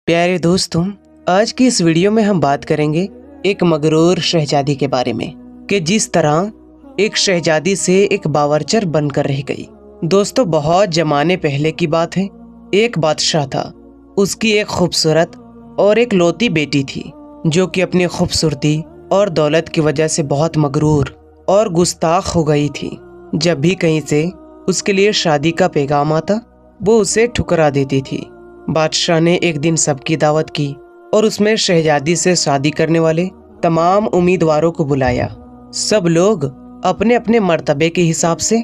प्यारे दोस्तों, आज की इस वीडियो में हम बात करेंगे एक मगरूर शहजादी के बारे में कि जिस तरह एक शहजादी से एक बावरचर बनकर रह गई। दोस्तों, बहुत जमाने पहले की बात है। एक बादशाह था। उसकी एक खूबसूरत और एक लौती बेटी थी जो कि अपनी खूबसूरती और दौलत की वजह से बहुत मगरूर और गुस्ताख हो गई थी। जब भी कहीं से उसके लिए शादी का पैगाम आता, वो उसे ठुकरा देती थी। बादशाह ने एक दिन सबकी दावत की और उसमें शहजादी से शादी करने वाले तमाम उम्मीदवारों को बुलाया। सब लोग अपने अपने मर्तबे के हिसाब से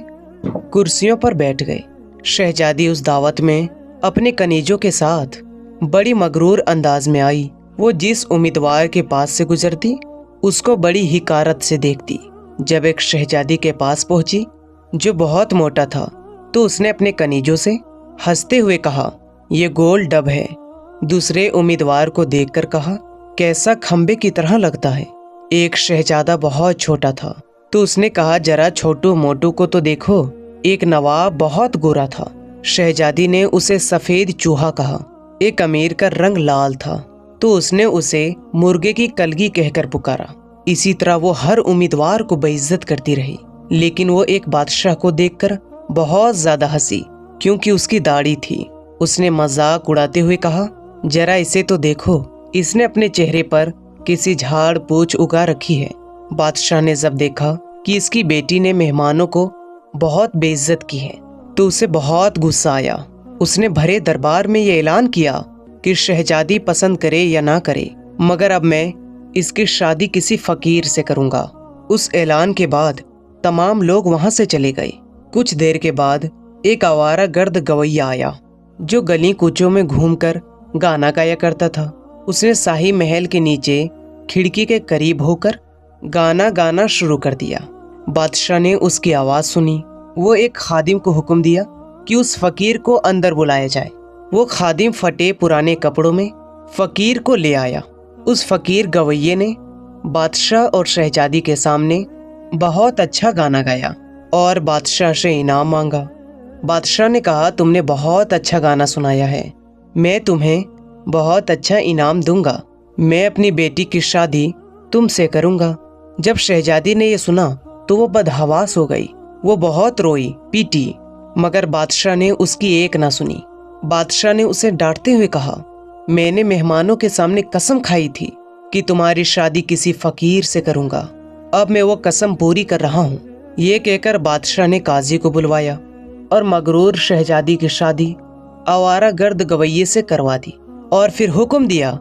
कुर्सियों पर बैठ गए। शहजादी उस दावत में अपने कनीजों के साथ बड़ी मगरूर अंदाज में आई। वो जिस उम्मीदवार के पास से गुजरती उसको बड़ी हिकारत से देखती। जब एक शहजादी के पास पहुंची जो बहुत मोटा था, तो उसने अपने कनीजों से हंसते हुए कहा, ये गोल डब है। दूसरे उम्मीदवार को देखकर कहा, कैसा खंबे की तरह लगता है। एक शहजादा बहुत छोटा था, तो उसने कहा, जरा छोटू मोटू को तो देखो, एक नवाब बहुत गोरा था। शहजादी ने उसे सफेद चूहा कहा। एक अमीर का रंग लाल था, तो उसने उसे मुर्गे की कलगी कहकर पुकारा। इसी तरह वो हर उम्मीदवार को बेइज्जत करती रही, लेकिन वो एक बादशाह को देखकर बहुत ज्यादा हंसी, क्योंकि उसकी दाढ़ी थी। उसने मजाक उड़ाते हुए कहा, जरा इसे तो देखो, इसने अपने चेहरे पर किसी झाड़ पूछ उगा रखी है। बादशाह ने जब देखा कि इसकी बेटी ने मेहमानों को बहुत बेइज्जत की है, तो उसे बहुत गुस्सा आया। उसने भरे दरबार में ये ऐलान किया कि शहजादी पसंद करे या ना करे, मगर अब मैं इसकी शादी किसी फकीर से करूंगा। उस ऐलान के बाद तमाम लोग वहां से चले गए। कुछ देर के बाद एक आवारा गर्द गवैया आया जो गली कूचों में घूमकर गाना गाया करता था। उसने शाही महल के नीचे खिड़की के करीब होकर गाना गाना शुरू कर दिया। बादशाह ने उसकी आवाज सुनी। वो एक खादिम को हुक्म दिया कि उस फकीर को अंदर बुलाया जाए। वो खादिम फटे पुराने कपड़ों में फकीर को ले आया। उस फकीर गवैये ने बादशाह और शहजादी के सामने बहुत अच्छा गाना गाया और बादशाह से इनाम मांगा। बादशाह ने कहा, तुमने बहुत अच्छा गाना सुनाया है, मैं तुम्हें बहुत अच्छा इनाम दूंगा। मैं अपनी बेटी की शादी तुमसे करूंगा। जब शहजादी ने यह सुना तो वो बदहवास हो गई। वो बहुत रोई पीटी, मगर बादशाह ने उसकी एक ना सुनी। बादशाह ने उसे डांटते हुए कहा, मैंने मेहमानों के सामने कसम खाई थी कि तुम्हारी शादी किसी फकीर से करूंगा। अब मैं वो कसम पूरी कर रहा हूँ। ये कहकर बादशाह ने काजी को बुलवाया और मगरूर शहजादी की शादी आवारा गर्द गवैये से करवा दी और फिर हुक्म दिया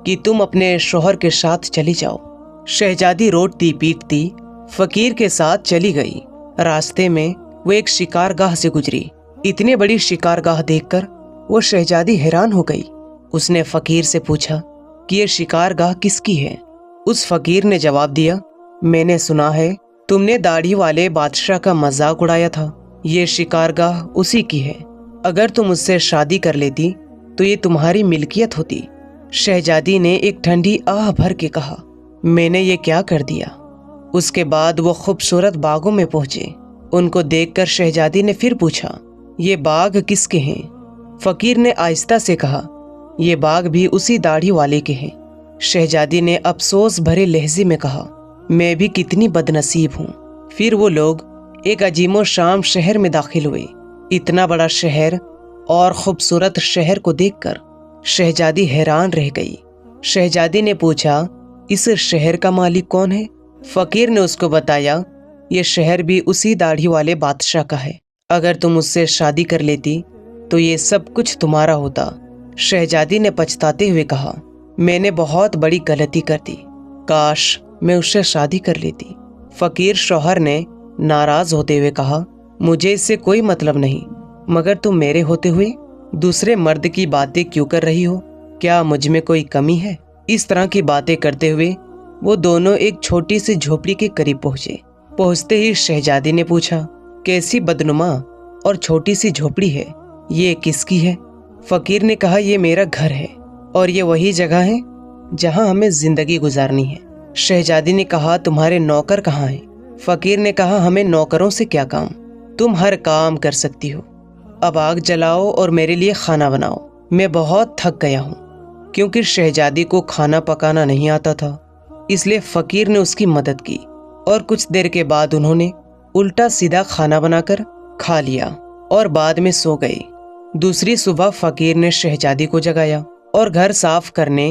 कि तुम अपने शोहर के साथ चली जाओ। शहजादी रोटती पीटती फकीर के साथ चली गई। रास्ते में वो एक शिकारगाह से गुजरी। इतनी बड़ी शिकारगाह देखकर वो शहजादी हैरान हो गई। उसने फकीर से पूछा कि ये शिकारगाह किसकी है। उस फकीर ने जवाब दिया, मैंने सुना है तुमने दाढ़ी वाले बादशाह का मजाक उड़ाया था। ये शिकारगाह उसी की है। अगर तुम उससे शादी कर लेती तो ये तुम्हारी मिल्कियत होती। शहजादी ने एक ठंडी आह भर के कहा, मैंने ये क्या कर दिया। उसके बाद वो खूबसूरत बागों में पहुंचे। उनको देखकर शहजादी ने फिर पूछा, ये बाग किसके हैं। फकीर ने आहिस्ता से कहा, ये बाग भी उसी दाढ़ी वाले के हैं। शहजादी ने अफसोस भरे लहजे में कहा, मैं भी कितनी बदनसीब हूँ। फिर वो लोग एक अजीमो शाम शहर में दाखिल हुए। इतना बड़ा शहर और खूबसूरत शहर को देखकर शहजादी हैरान रह गई। शहजादी ने पूछा, इस शहर का मालिक कौन है। फकीर ने उसको बताया, ये शहर भी उसी दाढ़ी वाले बादशाह का है। अगर तुम उससे शादी कर लेती तो ये सब कुछ तुम्हारा होता। शहजादी ने पछताते हुए कहा, मैंने बहुत बड़ी गलती कर दी, काश मैं उससे शादी कर लेती। फकीर शौहर ने नाराज होते हुए कहा, मुझे इससे कोई मतलब नहीं, मगर तुम मेरे होते हुए दूसरे मर्द की बातें क्यों कर रही हो। क्या मुझ में कोई कमी है। इस तरह की बातें करते हुए वो दोनों एक छोटी सी झोपड़ी के करीब पहुंचे। पहुंचते ही शहजादी ने पूछा, कैसी बदनुमा और छोटी सी झोपड़ी है, ये किसकी है। फकीर ने कहा, ये मेरा घर है और ये वही जगह है जहां हमें जिंदगी गुजारनी है। शहजादी ने कहा, तुम्हारे नौकर कहाँ हैं। फकीर ने कहा, हमें नौकरों से क्या काम, तुम हर काम कर सकती हो। अब आग जलाओ और मेरे लिए खाना बनाओ, मैं बहुत थक गया हूँ। क्योंकि शहजादी को खाना पकाना नहीं आता था, इसलिए फकीर ने उसकी मदद की और कुछ देर के बाद उन्होंने उल्टा सीधा खाना बनाकर खा लिया और बाद में सो गए। दूसरी सुबह फकीर ने शहजादी को जगाया और घर साफ करने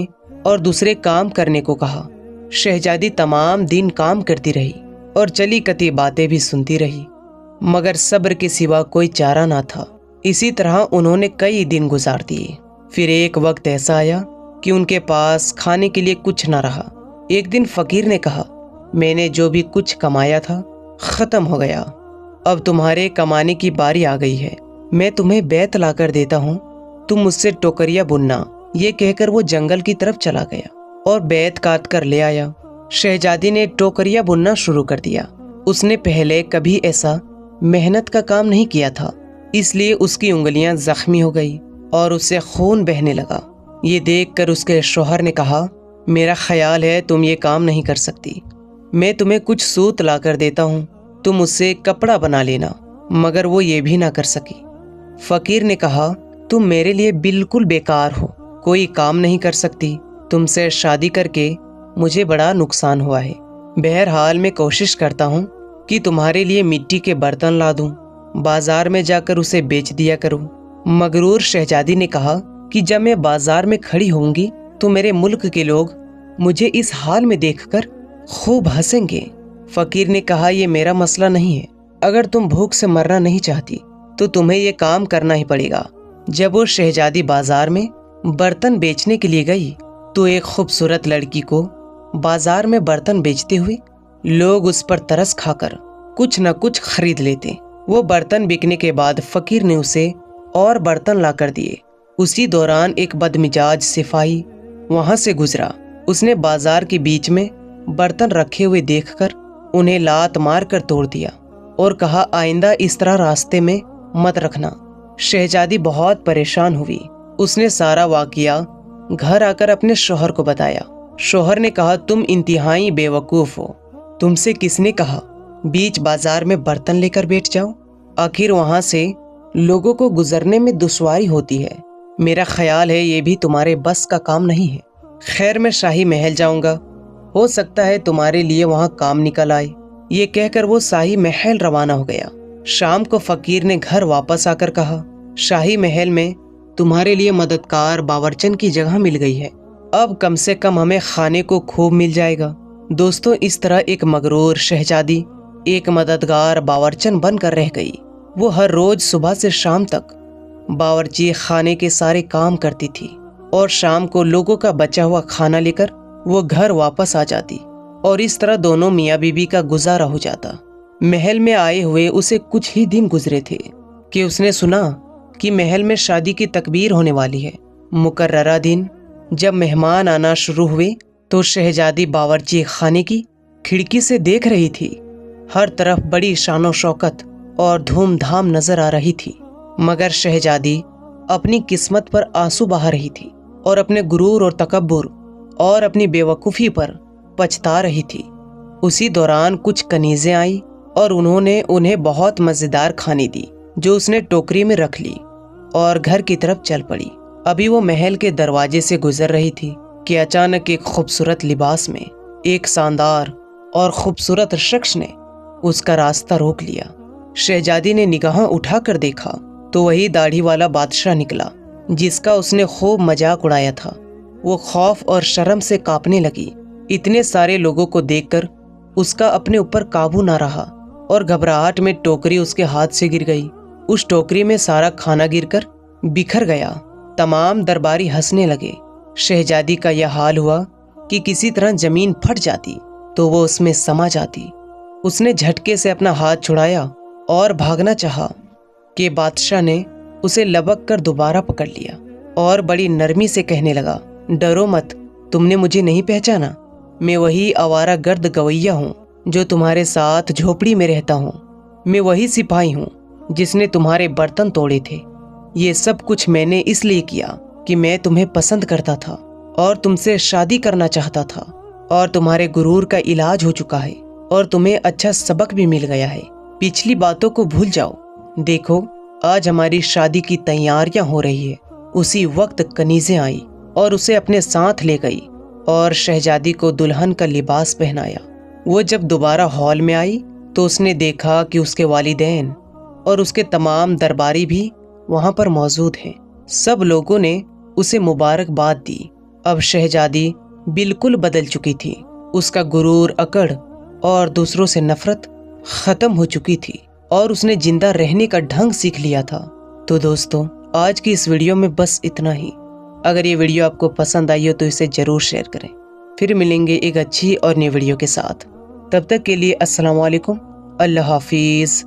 और दूसरे काम करने को कहा। शहजादी तमाम दिन काम करती रही और चली कती बातें भी सुनती रही, मगर सब्र के सिवा कोई चारा ना था। इसी तरह उन्होंने कई दिन गुजार दिए। फिर एक वक्त ऐसा आया कि उनके पास खाने के लिए कुछ ना रहा। एक दिन फकीर ने कहा, मैंने जो भी कुछ कमाया था खत्म हो गया, अब तुम्हारे कमाने की बारी आ गई है। मैं तुम्हें बैत लाकर देता हूँ, तुम मुझसे टोकरिया बुनना। ये कहकर वो जंगल की तरफ चला गया और बैत काट कर ले आया। शहजादी ने टोकरिया बुनना शुरू कर दिया। उसने पहले कभी ऐसा मेहनत का काम नहीं किया था, इसलिए उसकी उंगलियां जख्मी हो गई और उससे खून बहने लगा। ये देखकर उसके शौहर ने कहा, मेरा ख्याल है तुम ये काम नहीं कर सकती, मैं तुम्हें कुछ सूत ला कर देता हूँ, तुम उससे कपड़ा बना लेना। मगर वो ये भी ना कर सकी। फकीर ने कहा, तुम मेरे लिए बिल्कुल बेकार हो, कोई काम नहीं कर सकती, तुमसे शादी करके मुझे बड़ा नुकसान हुआ है। बहरहाल मैं कोशिश करता हूँ कि तुम्हारे लिए मिट्टी के बर्तन ला दूँ, बाजार में जाकर उसे बेच दिया करूँ। मगरूर शहजादी ने कहा कि जब मैं बाजार में खड़ी होंगी तो मेरे मुल्क के लोग मुझे इस हाल में देखकर खूब हंसेंगे। फकीर ने कहा, ये मेरा मसला नहीं है, अगर तुम भूख से मरना नहीं चाहती तो तुम्हें ये काम करना ही पड़ेगा। जब वो शहजादी बाजार में बर्तन बेचने के लिए गई तो एक खूबसूरत लड़की को बाजार में बर्तन बेचते हुए लोग उस पर तरस खाकर कुछ न कुछ खरीद लेते। वो बर्तन बिकने के बाद फकीर ने उसे और बर्तन ला कर दिए। उसी दौरान एक बदमिजाज सिपाही वहां से गुजरा। उसने बाजार के बीच में बर्तन रखे हुए देखकर उन्हें लात मार कर तोड़ दिया और कहा, आइंदा इस तरह रास्ते में मत रखना। शहजादी बहुत परेशान हुई। उसने सारा वाकया घर आकर अपने शौहर को बताया। शौहर ने कहा, तुम इंतहाई बेवकूफ़ हो, तुमसे किसने कहा बीच बाजार में बर्तन लेकर बैठ जाओ? आखिर वहां से लोगों को गुजरने में दुश्वारी होती है। मेरा ख्याल है ये भी तुम्हारे बस का काम नहीं है। खैर, मैं शाही महल जाऊंगा, हो सकता है तुम्हारे लिए वहां काम निकल आए। ये कहकर वो शाही महल रवाना हो गया। शाम को फकीर ने घर वापस आकर कहा, शाही महल में तुम्हारे लिए मददगार बावर्चन की जगह मिल गई है, अब कम से कम हमें खाने को खूब मिल जाएगा। दोस्तों, इस तरह एक मगरूर शहजादी एक मददगार बावर्चन बनकर रह गई। वो हर रोज सुबह से शाम तक बावर्ची खाने के सारे काम करती थी और शाम को लोगों का बचा हुआ खाना लेकर वो घर वापस आ जाती और इस तरह दोनों मियाँ बीबी का गुजारा हो जाता। महल में आए हुए उसे कुछ ही दिन गुजरे थे कि उसने सुना कि महल में शादी की तकबीर होने वाली है। मुकर्ररा दिन जब मेहमान आना शुरू हुए तो शहजादी बावर्ची खाने की खिड़की से देख रही थी। हर तरफ बड़ी शानो शौकत और धूमधाम नजर आ रही थी, मगर शहजादी अपनी किस्मत पर आंसू बहा रही थी और अपने गुरूर और तकब्बुर और अपनी बेवकूफ़ी पर पछता रही थी। उसी दौरान कुछ कनीज़ें आई और उन्होंने उन्हें बहुत मज़ेदार खाने दी, जो उसने टोकरी में रख ली और घर की तरफ चल पड़ी। अभी वो महल के दरवाजे से गुजर रही थी कि अचानक एक खूबसूरत लिबास में एक शानदार और खूबसूरत शख्स ने उसका रास्ता रोक लिया। शहजादी ने निगाहें उठाकर देखा तो वही दाढ़ी वाला बादशाह निकला जिसका उसने खूब मजाक उड़ाया था। वो खौफ और शर्म से कांपने लगी। इतने सारे लोगों को देखकर उसका अपने ऊपर काबू ना रहा और घबराहट में टोकरी उसके हाथ से गिर गई। उस टोकरी में सारा खाना गिरकर बिखर गया। तमाम दरबारी हंसने लगे। शहजादी का यह हाल हुआ कि किसी तरह जमीन फट जाती तो वो उसमें समा जाती। उसने झटके से अपना हाथ छुड़ाया और भागना चाहा कि बादशाह ने उसे लबक कर दोबारा पकड़ लिया और बड़ी नरमी से कहने लगा, डरो मत, तुमने मुझे नहीं पहचाना? मैं वही आवारा गर्द गवैया हूँ जो तुम्हारे साथ झोपड़ी में रहता हूँ। मैं वही सिपाही हूँ जिसने तुम्हारे बर्तन तोड़े थे। ये सब कुछ मैंने इसलिए किया कि मैं तुम्हें पसंद करता था और तुमसे शादी करना चाहता था, और तुम्हारे गुरूर का इलाज हो चुका है और तुम्हें अच्छा सबक भी मिल गया है। पिछली बातों को भूल जाओ। देखो, आज हमारी शादी की तैयारियां हो रही है। उसी वक्त कनीज़ें आई और उसे अपने साथ ले गई और शहजादी को दुल्हन का लिबास पहनाया। वो जब दोबारा हॉल में आई तो उसने देखा कि उसके वालिदैन और उसके तमाम दरबारी भी वहां पर मौजूद हैं। सब लोगों ने उसे मुबारकबाद दी। अब शहजादी बिल्कुल बदल चुकी थी। उसका गुरूर, अकड़ और दूसरों से नफरत खत्म हो चुकी थी और उसने जिंदा रहने का ढंग सीख लिया था। तो दोस्तों, आज की इस वीडियो में बस इतना ही। अगर ये वीडियो आपको पसंद आई हो तो इसे जरूर शेयर करें। फिर मिलेंगे एक अच्छी और नई वीडियो के साथ। तब तक के लिए अस्सलाम वालेकुम, अल्लाह हाफिज।